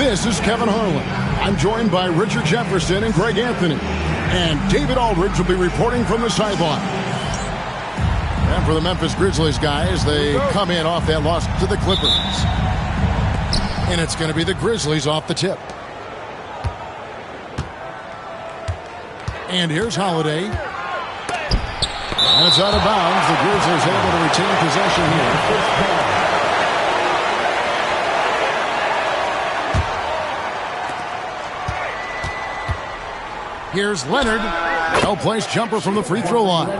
This is Kevin Harlan. I'm joined by Richard Jefferson and Greg Anthony. And David Aldridge will be reporting from the sideline. And for the Memphis Grizzlies, guys, they come in off that loss to the Clippers. And it's going to be the Grizzlies off the tip. And here's Holiday. And it's out of bounds. The Grizzlies able to retain possession here. Here's Leonard. Well-placed jumper from the free throw line.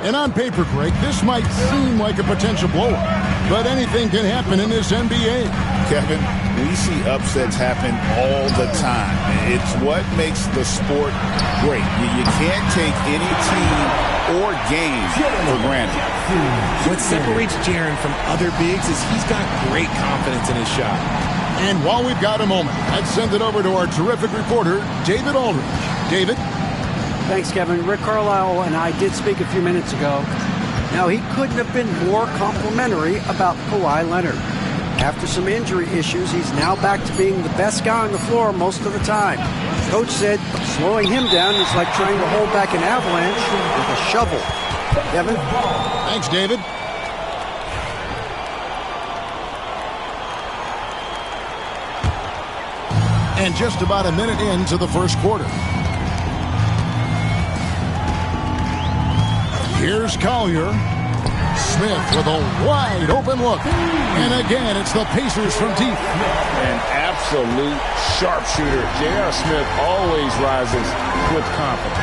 And on paper, Greg, this might seem like a potential blowout, but anything can happen in this NBA. Kevin, we see upsets happen all the time. It's what makes the sport great. You can't take any team or game for granted. What separates Jaren from other bigs is he's got great confidence in his shot. And while we've got a moment, let's send it over to our terrific reporter, David Aldridge. David? Thanks, Kevin. Rick Carlisle and I did speak a few minutes ago. Now, he couldn't have been more complimentary about Kawhi Leonard. After some injury issues, he's now back to being the best guy on the floor most of the time. Coach said slowing him down is like trying to hold back an avalanche with a shovel. Kevin? Thanks, David. And just about a minute into the first quarter. Here's Collier. Smith with a wide open look. And again, it's the Pacers from deep. An absolute sharpshooter. J.R. Smith always rises with confidence.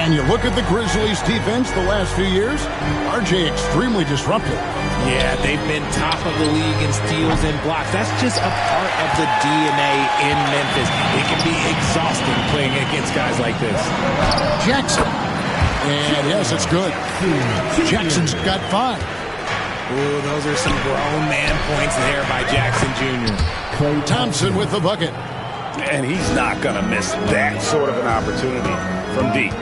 And you look at the Grizzlies defense the last few years, RJ extremely disruptive. Yeah, they've been top of the league in steals and blocks. That's just a part of the DNA in Memphis. It can be exhausting playing against guys like this. Jackson. And yes, it's good. Jackson's got 5. Ooh, those are some grown man points there by Jackson Jr. Thompson with the bucket. And he's not going to miss that sort of an opportunity from deep.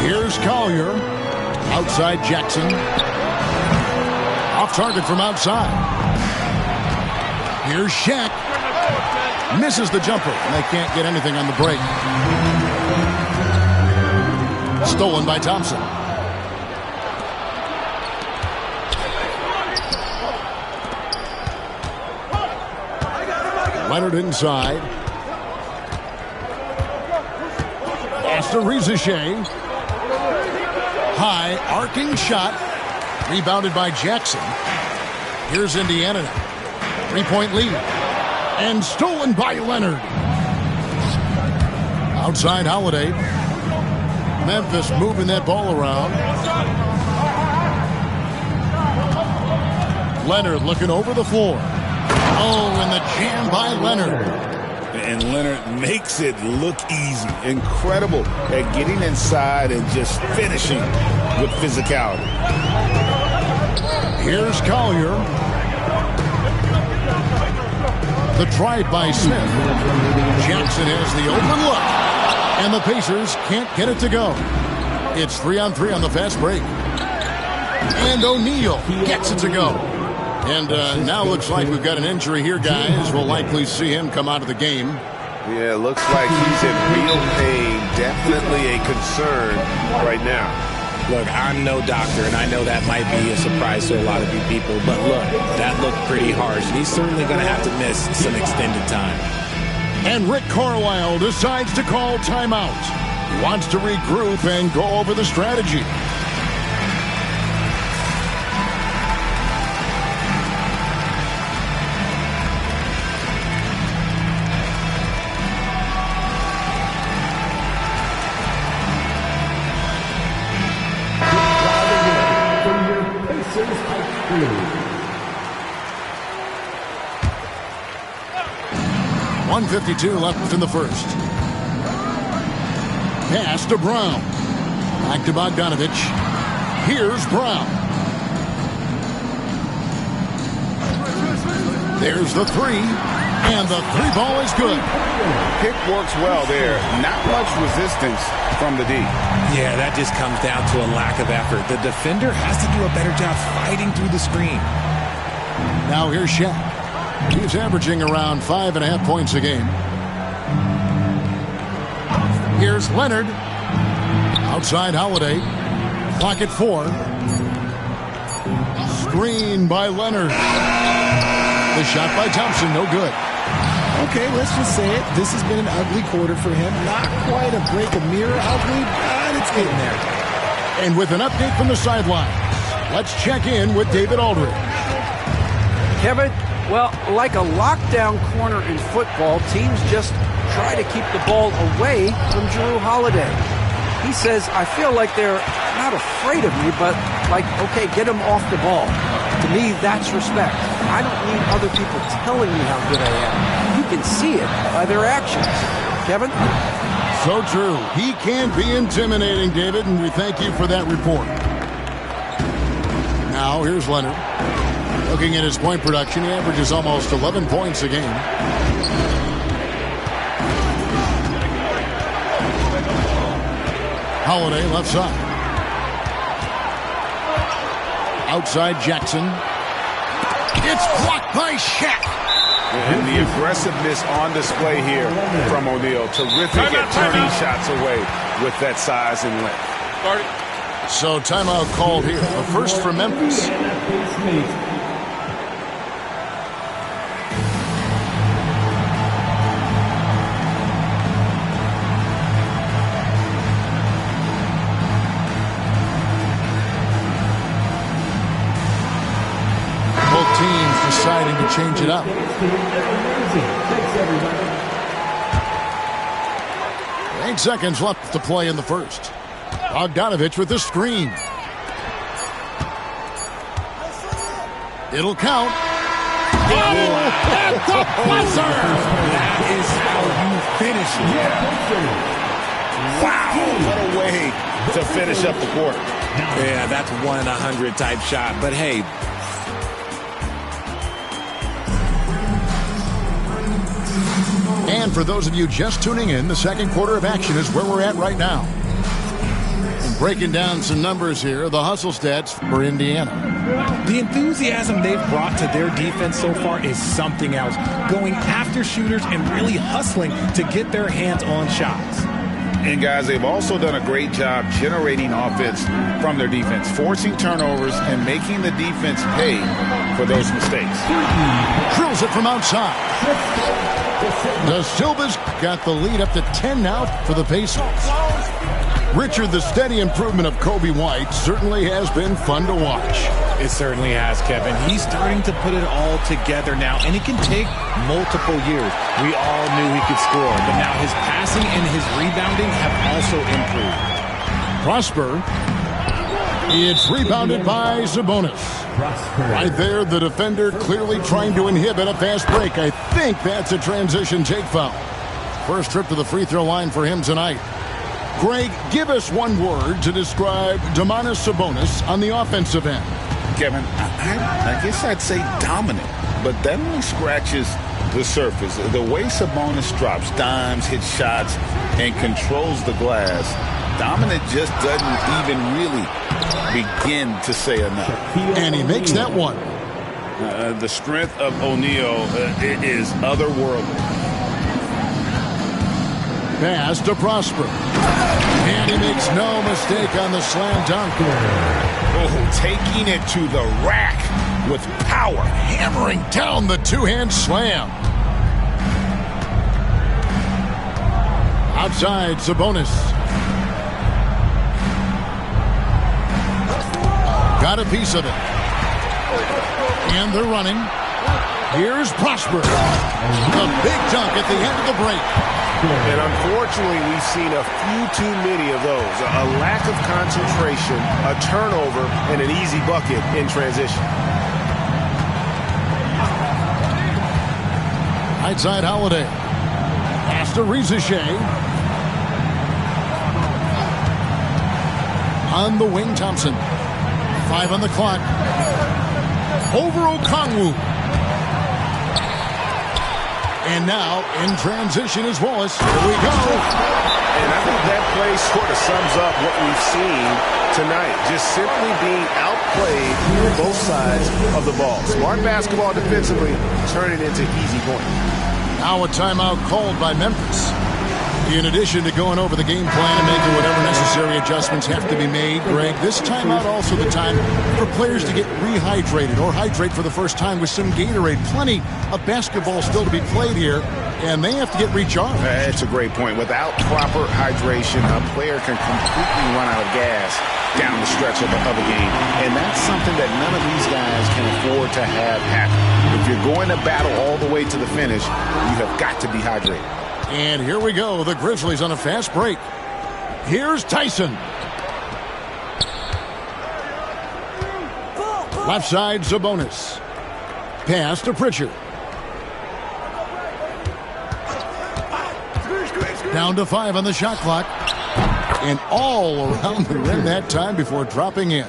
Here's Collier. Outside Jackson. Off target from outside. Here's Shaq. Misses the jumper. And they can't get anything on the break. Stolen by Thompson. Leonard inside. Pass to Rizachet. High, arcing shot. Rebounded by Jackson. Here's Indiana now. 3-point lead. And stolen by Leonard. Outside Holiday. Memphis moving that ball around. Leonard looking over the floor. Oh, and the jam by Leonard. And Leonard makes it look easy. Incredible at getting inside and just finishing with physicality. Here's Collier. The drive by Smith. Jackson has the open look. And the Pacers can't get it to go. It's 3-on-3 on the fast break. And O'Neal gets it to go. And now looks like we've got an injury here, guys. We'll likely see him come out of the game. Yeah, looks like he's in real pain. Definitely a concern right now. Look, I'm no doctor, and I know that might be a surprise to a lot of you people. But look, that looked pretty harsh, and he's certainly going to have to miss some extended time. And Rick Carlisle decides to call timeout. He wants to regroup and go over the strategy. .152 left in the first. Pass to Brown. Back to Bogdanovich. Here's Brown. There's the three. And the three ball is good. Pick works well there. Not much resistance from the D. Yeah, that just comes down to a lack of effort. The defender has to do a better job fighting through the screen. Now here's Shaq. He's averaging around 5.5 points a game. Here's Leonard. Outside Holiday. Clock at 4. Screen by Leonard. The shot by Thompson, no good. Okay, let's just say it. This has been an ugly quarter for him. Not quite a break a mirror ugly, but it's getting there. And with an update from the sidelines, let's check in with David Aldridge. Kevin, well, like a lockdown corner in football, teams just try to keep the ball away from Jrue Holiday. He says, I feel like they're not afraid of me, but like, okay, get him off the ball. To me, that's respect. I don't need other people telling me how good I am. You can see it by their actions. Kevin? So true. He can be intimidating, David, and we thank you for that report. Now, here's Leonard. Looking at his point production, he averages almost 11 points a game. Holiday left side. Outside Jackson. It's blocked by Shaq. And the aggressiveness on display here from O'Neal. Terrific at turning shots away with that size and length. So timeout called here. The first for Memphis. Deciding to change it up. 8 seconds left to play in the first. Bogdanovich with the screen. It'll count. At the buzzer! That is how you finish it. Wow, what a way to finish up the quarter. Yeah, that's 1 in 100 type shot. But hey, and for those of you just tuning in, the second quarter of action is where we're at right now. And breaking down some numbers here, the hustle stats for Indiana. The enthusiasm they've brought to their defense so far is something else. Going after shooters and really hustling to get their hands on shots. And guys, they've also done a great job generating offense from their defense, forcing turnovers and making the defense pay for those mistakes. Drills it from outside. The Silvas got the lead up to 10 now for the Pacers. Richard, the steady improvement of Kobe White certainly has been fun to watch. It certainly has, Kevin. He's starting to put it all together now, and it can take multiple years. We all knew he could score, but now his passing and his rebounding have also improved. Prosper. It's rebounded by Sabonis. Right there, the defender clearly trying to inhibit a fast break. I think that's a transition take foul. First trip to the free throw line for him tonight. Greg, give us one word to describe Domantas Sabonis on the offensive end. Kevin, I guess I'd say dominant, but that only scratches the surface. The way Sabonis drops dimes, hits shots, and controls the glass, dominant just doesn't even really begin to say enough. And he makes that one. The strength of O'Neal is otherworldly. Pass to Prosper. And he makes no mistake on the slam dunk. Oh, taking it to the rack with power. Hammering down the two-hand slam. Outside, Sabonis. Got a piece of it. And they're running. Here's Prosper. A big dunk at the end of the break. And unfortunately, we've seen a few too many of those. A lack of concentration, a turnover, and an easy bucket in transition. Right side Holiday. Pass to Rizachet. On the wing, Thompson. 5 on the clock. Over Okongwu. And now, in transition is Wallace. Here we go. And I think that play sort of sums up what we've seen tonight. Just simply being out played on both sides of the ball. Smart basketball defensively, turning into easy points. Now a timeout called by Memphis. In addition to going over the game plan and making whatever necessary adjustments have to be made, Greg, this timeout also the time for players to get rehydrated or hydrate for the first time with some Gatorade. Plenty of basketball still to be played here, and they have to get recharged. That's a great point. Without proper hydration, a player can completely run out of gas down the stretch of a game. And that's something that none of these guys can afford to have happen. If you're going to battle all the way to the finish, you have got to be hydrated. And here we go, the Grizzlies on a fast break. Here's Tyson. Left side, Sabonis. Pass to Pritchard. Down to 5 on the shot clock. And all around the rim that time before dropping in.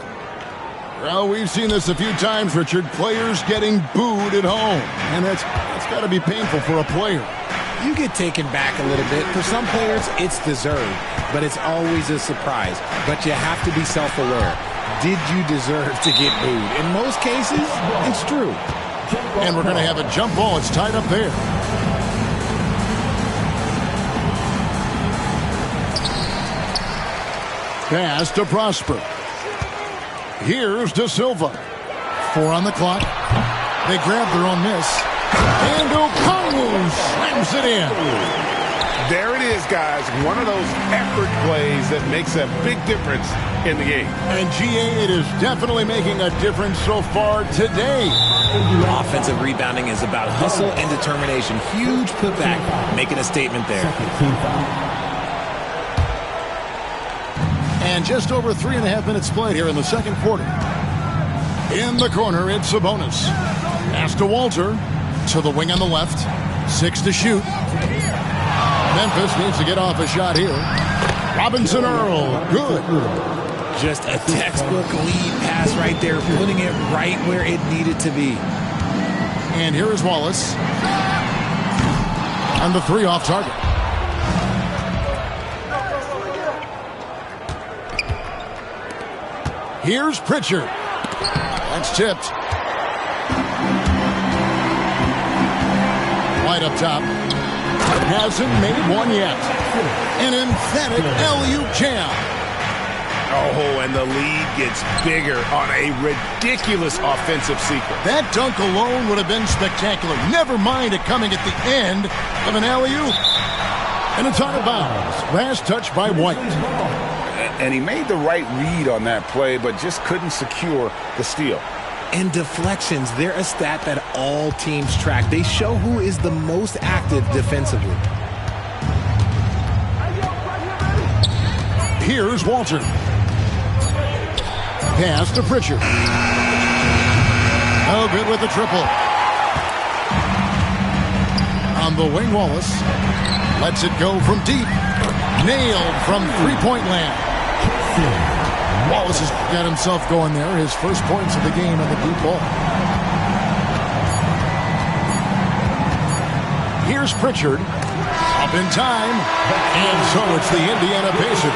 Well, we've seen this a few times, Richard. Players getting booed at home. And that's got to be painful for a player. You get taken back a little bit. For some players, it's deserved, but it's always a surprise. But you have to be self-aware. Did you deserve to get booed? In most cases, it's true. And we're going to have a jump ball. It's tied up there. Pass to Prosper. Here's De Silva. 4 on the clock. They grab their own miss. And Okongwu slams it in. There it is, guys. One of those effort plays that makes a big difference in the game. And GA, it is definitely making a difference so far today. Offensive rebounding is about hustle and determination. Huge putback, making a statement there. And just over 3.5 minutes played here in the second quarter. In the corner, it's Sabonis. Pass to Walter. To the wing on the left. 6 to shoot. Memphis needs to get off a shot here. Robinson Earl. Good. Just a textbook lead pass right there, putting it right where it needed to be. And here is Wallace. And the 3 off target. Here's Pritchard. That's tipped. White up top. Hasn't made one yet. An emphatic LU jam. Oh, and the lead gets bigger on a ridiculous offensive sequence. That dunk alone would have been spectacular. Never mind it coming at the end of an alley-oop. And it's out of bounds. Last touch by White. And he made the right read on that play, but just couldn't secure the steal. And deflections, they're a stat that all teams track. They show who is the most active defensively. Here's Walter. Pass to Pritchard. Oh, good with the triple. On the wing, Wallace lets it go from deep. Nailed from three-point land. Wallace has got himself going there. His first points of the game on the deep ball. Here's Pritchard. Up in time. And so it's the Indiana Pacers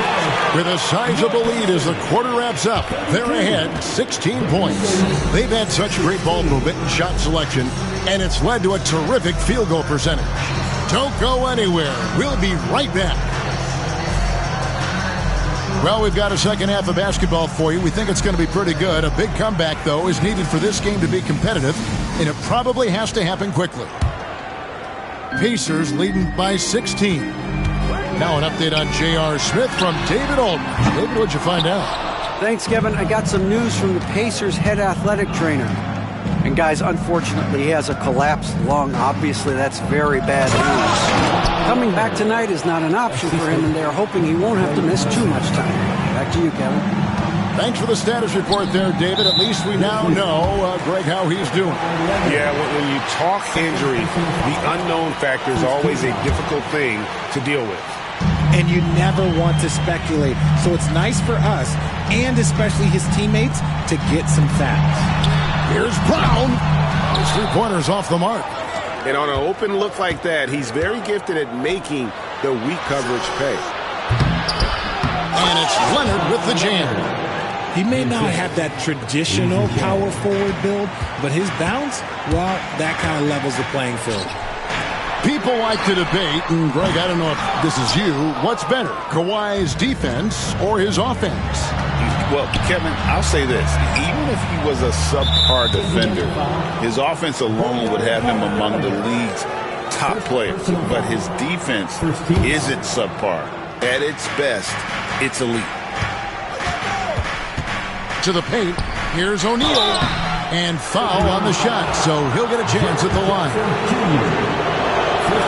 with a sizable lead as the quarter wraps up. They're ahead 16 points. They've had such great ball movement and shot selection, and it's led to a terrific field goal percentage. Don't go anywhere. We'll be right back. Well, we've got a second half of basketball for you. We think it's going to be pretty good. A big comeback, though, is needed for this game to be competitive, and it probably has to happen quickly. Pacers leading by 16. Now an update on J.R. Smith from David Altman. David, what'd you find out? Thanks, Kevin. I got some news from the Pacers head athletic trainer. And guys, unfortunately, he has a collapsed lung. Obviously, that's very bad news. Coming back tonight is not an option for him, and they're hoping he won't have to miss too much time. Back to you, Kevin. Thanks for the status report there, David. At least we now know, Greg, how he's doing. Yeah, when you talk injury, the unknown factor is always a difficult thing to deal with. And you never want to speculate. So it's nice for us, and especially his teammates, to get some facts. Here's Brown. His 3-pointers off the mark. And on an open look like that, he's very gifted at making the weak coverage pay. And it's Leonard with the jam. He may not have that traditional power forward build, but his bounce, well, that kind of levels the playing field. People like to debate, and Greg, I don't know if this is you, what's better, Kawhi's defense or his offense? Well, Kevin, I'll say this. Even if he was a subpar defender, his offense alone would have him among the league's top players. But his defense isn't subpar. At its best, it's elite. To the paint, here's O'Neal, and foul on the shot, so he'll get a chance at the line.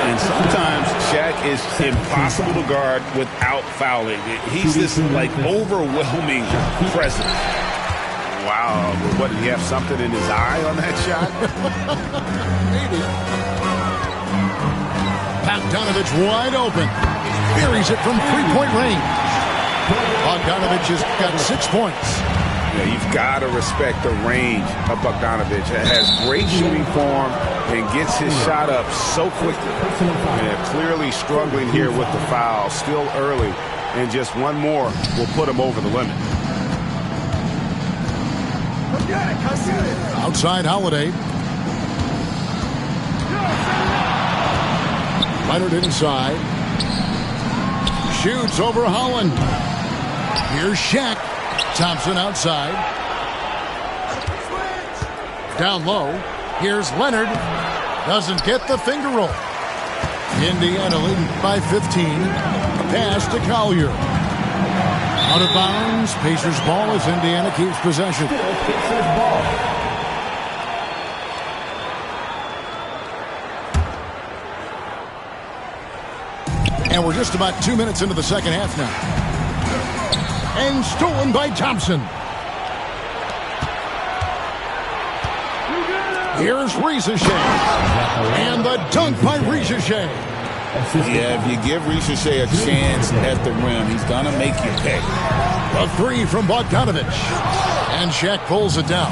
And sometimes Shaq is impossible to guard without fouling. He's this, like, overwhelming presence. Wow. What, did he have something in his eye on that shot? Maybe. Bogdanovich wide open. Buries it from three-point range. Bogdanovich has got 6 points. Yeah, you've got to respect the range of Bogdanovich. Has great shooting form and gets his shot up so quickly. And clearly struggling here with the foul. Still early. And just one more will put him over the limit. Outside Holiday. Leonard inside. Shoots over Holland. Here's Shaq. Thompson outside. Down low. Here's Leonard. Doesn't get the finger roll. Indiana leading by 15. Pass to Collier. Out of bounds. Pacers ball as Indiana keeps possession. And we're just about 2 minutes into the second half now. And stolen by Thompson. Here's Ricochet. And the dunk by Ricochet. Yeah, if you give Ricochet a chance at the rim, he's going to make you pay. A three from Bogdanovich. And Shaq pulls it down.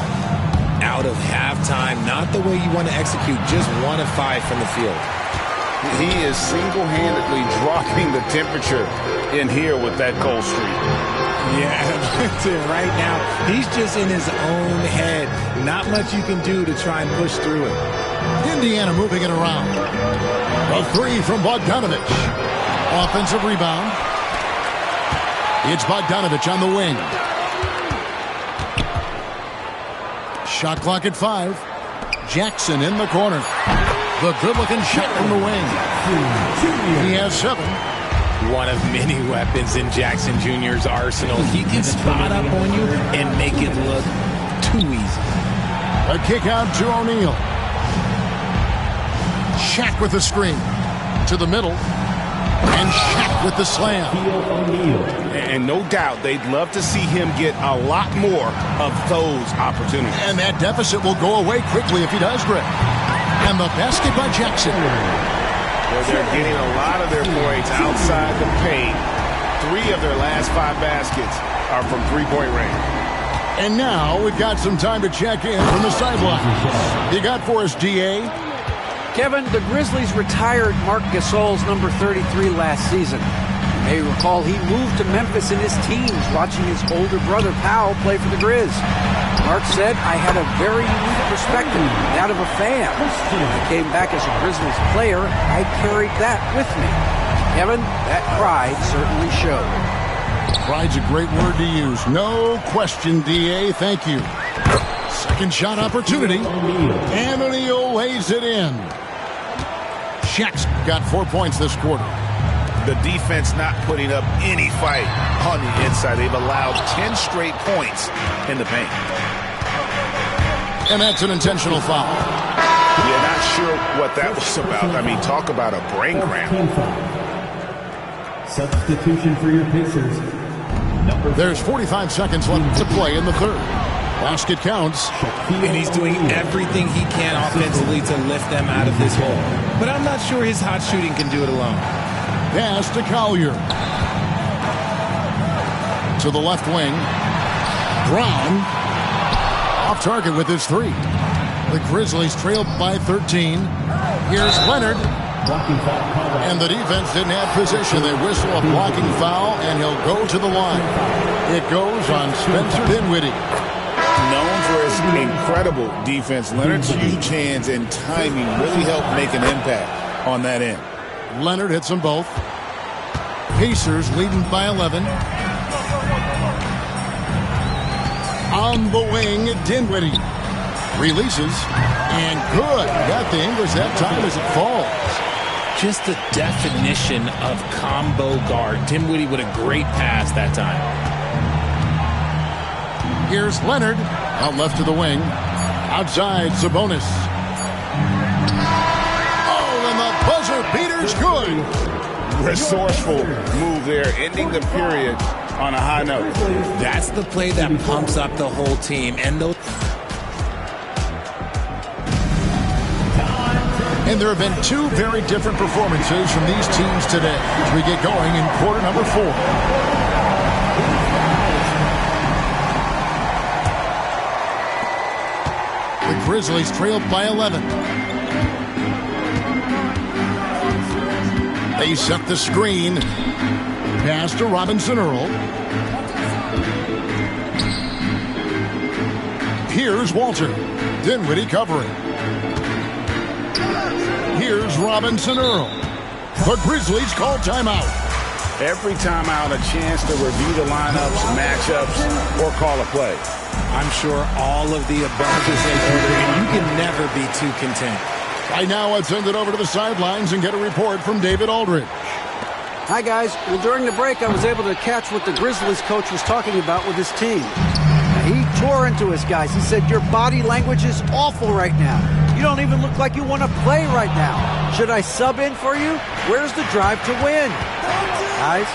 Out of halftime, not the way you want to execute, just 1 of 5 from the field. He is single-handedly dropping the temperature in here with that cold streak. Yeah, right now, he's just in his own head. Not much you can do to try and push through it. Indiana moving it around. A three from Bogdanovich. Offensive rebound. It's Bogdanovich on the wing. Shot clock at 5. Jackson in the corner. The good-looking shot from the wing. He has 7. One of many weapons in Jackson Jr.'s arsenal. He can spot up on you and make it look too easy. A kick out to O'Neal. Shaq with the screen. To the middle. And Shaq with the slam. And no doubt they'd love to see him get a lot more of those opportunities. And that deficit will go away quickly if he does, Greg. And the basket by Jackson. Where they're getting a lot of their points outside the paint. 3 of their last 5 baskets are from three-point range. And now we've got some time to check in from the sidelines. You got for us, DA? Kevin, the Grizzlies retired Marc Gasol's number 33 last season. You may recall he moved to Memphis in his teens, watching his older brother Powell play for the Grizz. Mark said, I had a very unique perspective, that of a fan. When I came back as a Grizzlies player, I carried that with me. Kevin, that pride certainly showed. Pride's a great word to use. No question, DA. Thank you. Second shot opportunity. And O'Neal lays it in. Shaq's got 4 points this quarter. The defense not putting up any fight on the inside. They've allowed 10 straight points in the paint. And that's an intentional foul. Yeah, not sure what that was about. I mean, talk about a brain cramp. Substitution for your Pacers. There's 45 seconds left to play in the third. Basket counts. And he's doing everything he can offensively to lift them out of this hole. But I'm not sure his hot shooting can do it alone. Pass to Collier. To the left wing. Brown. Off target with his 3. The Grizzlies trailed by 13. Here's Leonard. Blocking foul. And the defense didn't have position. They whistle a blocking foul, and he'll go to the line. It goes on Spencer Dinwiddie. Known for his incredible defense, Leonard's huge hands and timing really helped make an impact on that end. Leonard hits them both. Pacers leading by 11. On the wing, Dinwiddie releases, and good. Got the English that time as it falls. Just the definition of combo guard. Dinwiddie with a great pass that time. Here's Leonard out left to the wing. Outside, Sabonis. Oh, and the buzzer beater's good. Resourceful move there, ending the period on a high note. That's the play that pumps up the whole team. And those. And there have been two very different performances from these teams today as we get going in quarter number 4. The Grizzlies trailed by 11. They set the screen. Pass to Robinson Earl. Here's Walter. Dinwiddie covering. Here's Robinson Earl. The Grizzlies call timeout. Every timeout, a chance to review the lineups, matchups, or call a play. I'm sure all of the above is in order, and you can never be too content. Right now, let's send it over to the sidelines and get a report from David Aldridge. Hi, guys. Well, during the break, I was able to catch what the Grizzlies coach was talking about with his team. He tore into his guys. He said, your body language is awful right now. You don't even look like you want to play right now. Should I sub in for you? Where's the drive to win? Guys?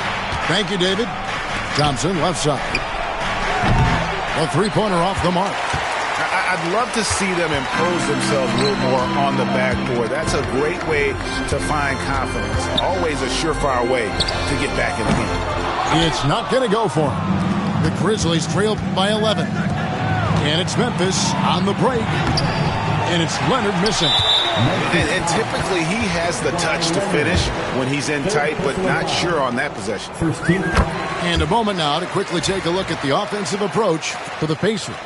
Thank you, David. Thompson, left side. A three-pointer off the mark. I'd love to see them impose themselves a little more on the backboard. That's a great way to find confidence. Always a surefire way to get back in the game. It's not going to go for him. The Grizzlies trailed by 11. And it's Memphis on the break. And it's Leonard missing. And typically he has the touch to finish when he's in tight, but not sure on that possession. And a moment now to quickly take a look at the offensive approach for the Pacers.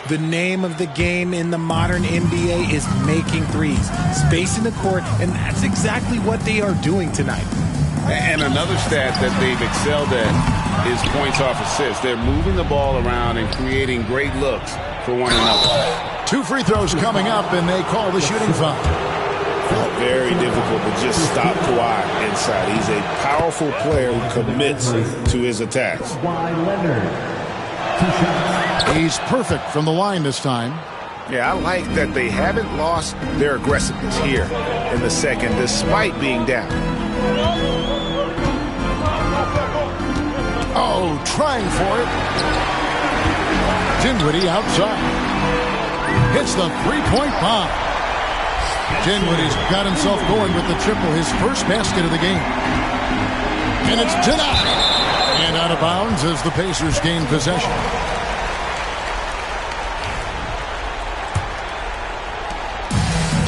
The name of the game in the modern NBA is making threes, spacing the court, and that's exactly what they are doing tonight. And another stat that they've excelled at is points off assists. They're moving the ball around and creating great looks for one another. 2 free throws coming up, and they call the shooting foul. Very difficult to just stop Kawhi inside. He's a powerful player who commits to his attacks. He's perfect from the line this time. Yeah, I like that they haven't lost their aggressiveness here in the second, despite being down. Oh, trying for it. Dinwiddie outside. Hits the three-point bomb. Dinwiddie's got himself going with the triple, his first basket of the game. And it's denied. And out of bounds as the Pacers gain possession.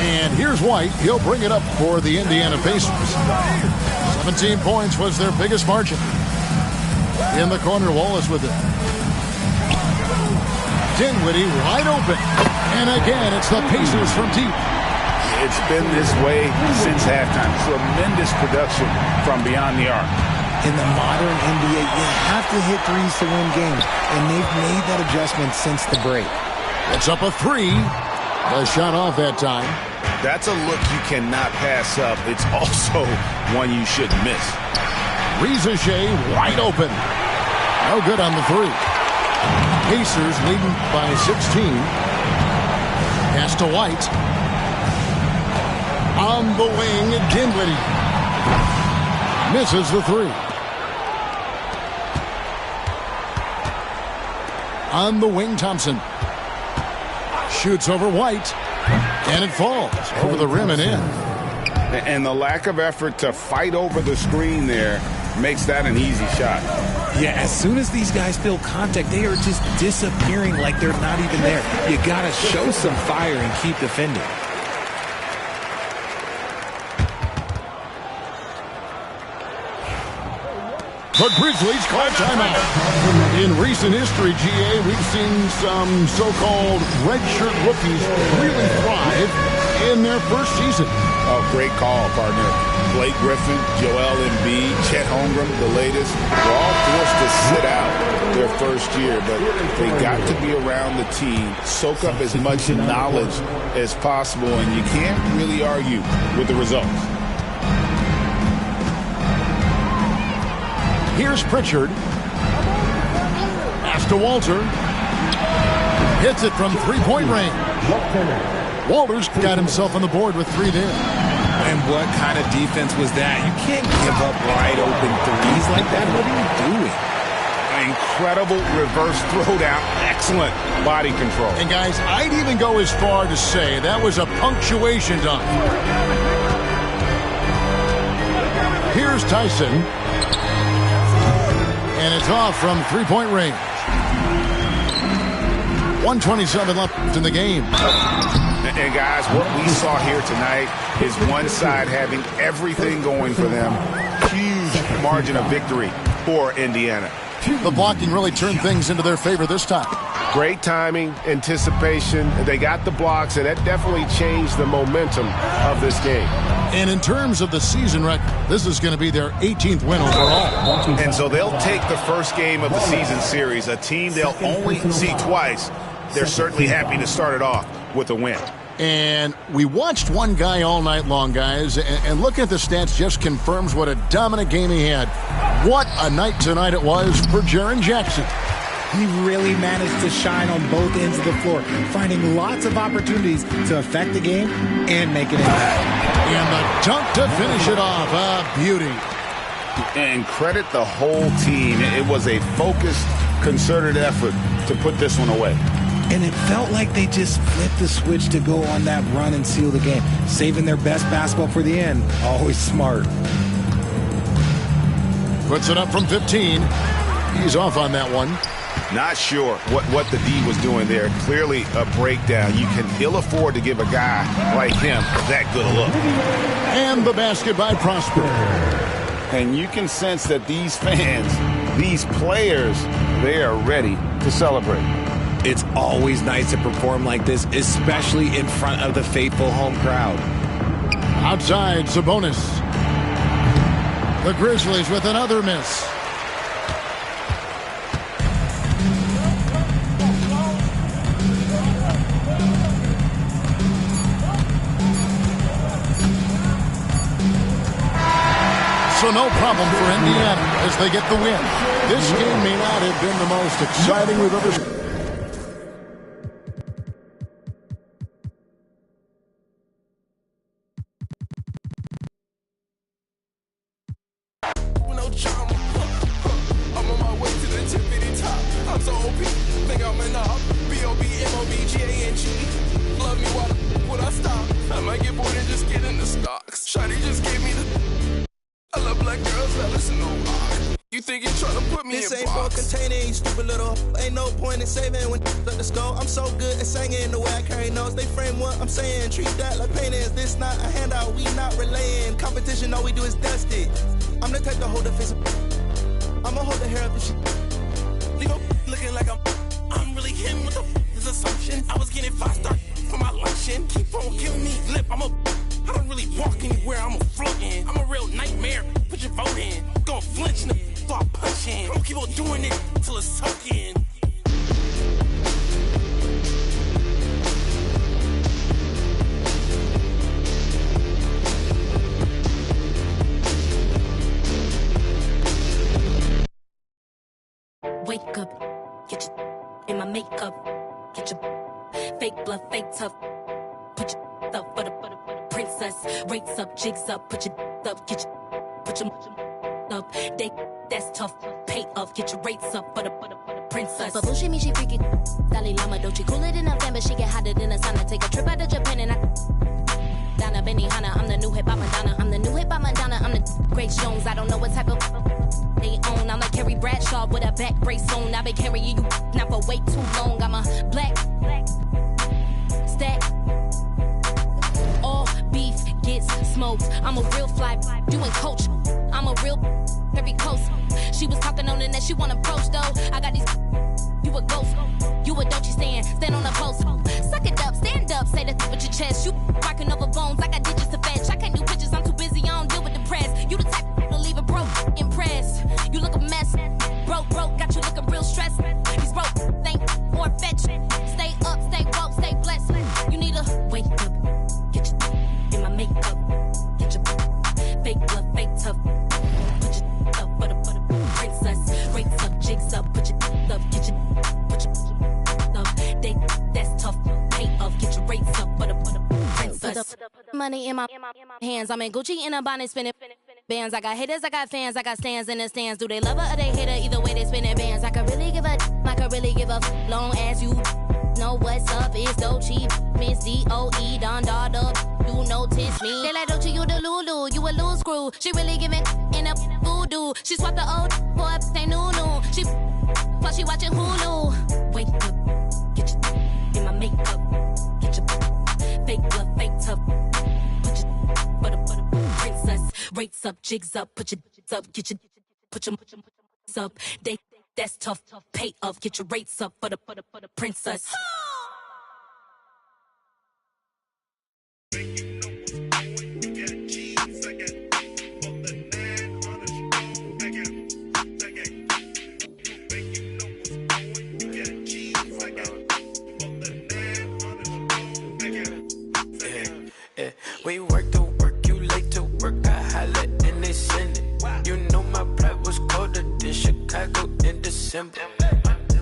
And here's White. He'll bring it up for the Indiana Pacers. 17 points was their biggest margin. In the corner, Wallace with it. Dinwiddie wide open. And again, it's the Pacers from deep. It's been this way since halftime. Tremendous production from beyond the arc. In the modern NBA, you have to hit threes to win games, and they've made that adjustment since the break. It's up a three. The shot off that time. That's a look you cannot pass up. It's also one you shouldn't miss. Rizachet wide open. No good on the three. Pacers leading by 16. Pass to White. On the wing, Dinwiddie. Misses the three. On the wing, Thompson. Shoots over White. And it falls over the rim and in. And the lack of effort to fight over the screen there makes that an easy shot. Yeah, as soon as these guys feel contact, they are just disappearing like they're not even there. You got to show some fire and keep defending. The Grizzlies call timeout. In recent history, GA, we've seen some so-called redshirt rookies really thrive in their first season. Oh, great call, partner. Blake Griffin, Joel Embiid, Chet Holmgren, the latest, were all forced to sit out their first year, but they got to be around the team, soak up as much knowledge as possible, and you can't really argue with the results. Here's Pritchard. Pass to Walter. Hits it from three-point range. Walter's got himself on the board with 3 there. And what kind of defense was that? You can't give up wide open threes like that. What are you doing? Incredible reverse throwdown. Excellent body control. And guys, I'd even go as far to say that was a punctuation dunk. Here's Tyson. And it's off from three-point range. 1:27 left in the game. And guys, what we saw here tonight is one side having everything going for them. Huge margin of victory for Indiana. The blocking really turned things into their favor this time. Great timing, anticipation. They got the blocks, and that definitely changed the momentum of this game. And in terms of the season record, this is going to be their 18th win overall. And so they'll take the first game of the season series, a team they'll only see twice. They're certainly happy to start it off with a win. And we watched one guy all night long, guys, and looking at the stats just confirms what a dominant game he had. What a night tonight it was for Jaren Jackson. He really managed to shine on both ends of the floor, finding lots of opportunities to affect the game and make an impact. And the dunk to finish it off. A beauty. And credit the whole team. It was a focused, concerted effort to put this one away. And it felt like they just flipped the switch to go on that run and seal the game, saving their best basketball for the end. Always smart. Puts it up from 15. He's off on that one. Not sure what the D was doing there. Clearly a breakdown. You can ill afford to give a guy like him that good a look. And the basket by Prosper. And you can sense that these fans, these players, they are ready to celebrate. It's always nice to perform like this, especially in front of the faithful home crowd. Outside, Sabonis. The Grizzlies with another miss. So no problem for Indiana as they get the win. This game may not have been the most exciting we've ever seen. I'm on my way to the tippity top. I'm so OP, think I'm in the B-O-B-M-O-B-G-A-N-G. Love me while I stop. I might get bored and just get in the stocks. Shawty just gave me the... I love black girls that listen to rock. You think you're trying to put me this in ain't box? For containing, you stupid little. Ain't no point in saving when let the skull. I'm so good at singing the way I carry notes. They frame what I'm saying. Treat that like paintings. This not a handout. We not relaying. Competition, all we do is dust it. I'm the type to hold the face up. I'ma hold the hair up and shit. Leave up looking like I'm really him with this assumption. I was getting 5-star for my luncheon. Keep on giving me lip. I don't really walk anywhere. I'm a floating. I'm a real nightmare. Put your vote in. Gonna flinch and start punching. I'm gonna keep on doing it till it's sucking. Wake up, get your in my makeup, get your fake blood, fake tough. Put your up for the princess. Rates up, jigs up, put your up, get your put your up. They that's tough. Pay up, get your rates up for the princess. But bullshit me, she freaky. Dalai Lama, don't you cooler than a fan, but she get hotter than a sauna. Take a trip out to Japan and Donna Benihana, I'm the new hip hop Madonna. I'm the new hip hop Madonna. I'm the Grace Jones. I don't know what type of they own. I'm like Carrie Bradshaw with a back brace on. I've been carrying you now for way too long. I'm a black stack. All beef gets smoked. I'm a real fly doing coach. I'm a real every coast. She was talking on the net, she want approach though. I got these. You a ghost. You a don't you stand on a post. Suck it up, stand up, say that with your chest. You rocking over bones, I got digits to fetch. I can't do pictures, I'm too busy, I don't deal with the press. You the type to leave it broke, impressed. You look a mess, broke, got you looking real stressed. These broke, think more fetch. Stay up, stay woke, stay blessed. You need to wake up, get your in my makeup, get your fake blood, fake tough. Put your up for the princess. Rates up, jigs up, put your up, get your put your up. That's tough. Pay up, get your rates up for the princess. Money in my hands, I'm in Gucci in a bonnet, spinning bands. I got haters, I got fans, I got stands in the stands. Do they love her or they hate her? Either way, they spinning bands. I could really give a, I could really give a, long as you know what's up. It's Dolce, Miss D-O-E, Don Dada. You notice me. They like Dolce, you the Lulu, you a loose screw. She really giving in a voodoo. She swapped the old for a they new. She plus she watching Hulu. Wake up, get your in my makeup, get your fake blood, fake tough. Put your butter, princess. Rates up, jigs up, put your up, get your put your up. That's tough. Pay up, get your rates up for the princess. We work to work, you late to work, I holla and they send it. You know my pride was colder than Chicago in December.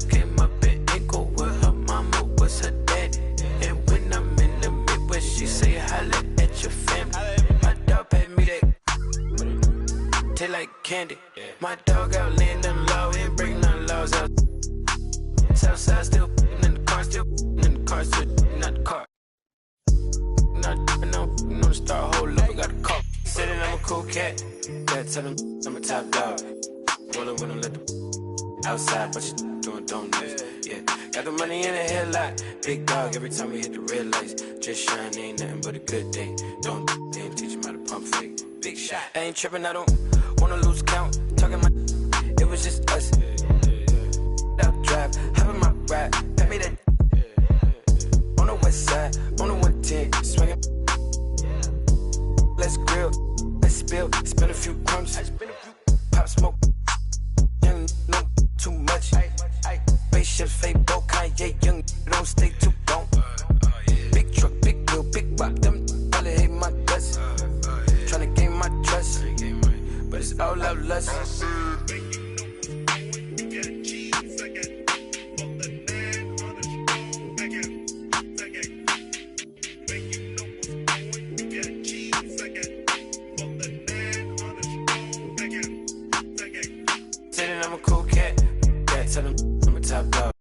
Came up in Eagle where her mama was her daddy. And when I'm in the Midwest, she say holla at your family. My dog paid me that, taste like candy. My dog out laying them low, ain't breaking none laws out. Southside still in the car, still not the car. No, start hold up, I got a call. Said that I'm a cool cat. Gotta tell him I'm a top dog. Rollin' with him, let them outside, but you doing donuts. Yeah, got the money in the headlight. Big dog every time we hit the red lights. Just shine, ain't nothing but a good day. Don't they ain't teach him how to pump fake. Big shot. I ain't tripping, I don't wanna lose count. Talking my, it was just us. Up drive, hop in my ride, pay me that. On the west side, on the 110, swinging. Let's grill, let's spill, spin a few crumbs, pop smoke, young, no, too much. Spaceships, fake boat, Kanye, young, don't stay too long. Big truck, big wheel, big rock, them probably hate my guts. Tryna gain my trust, but it's all out lust. Tell him I'm a top dog.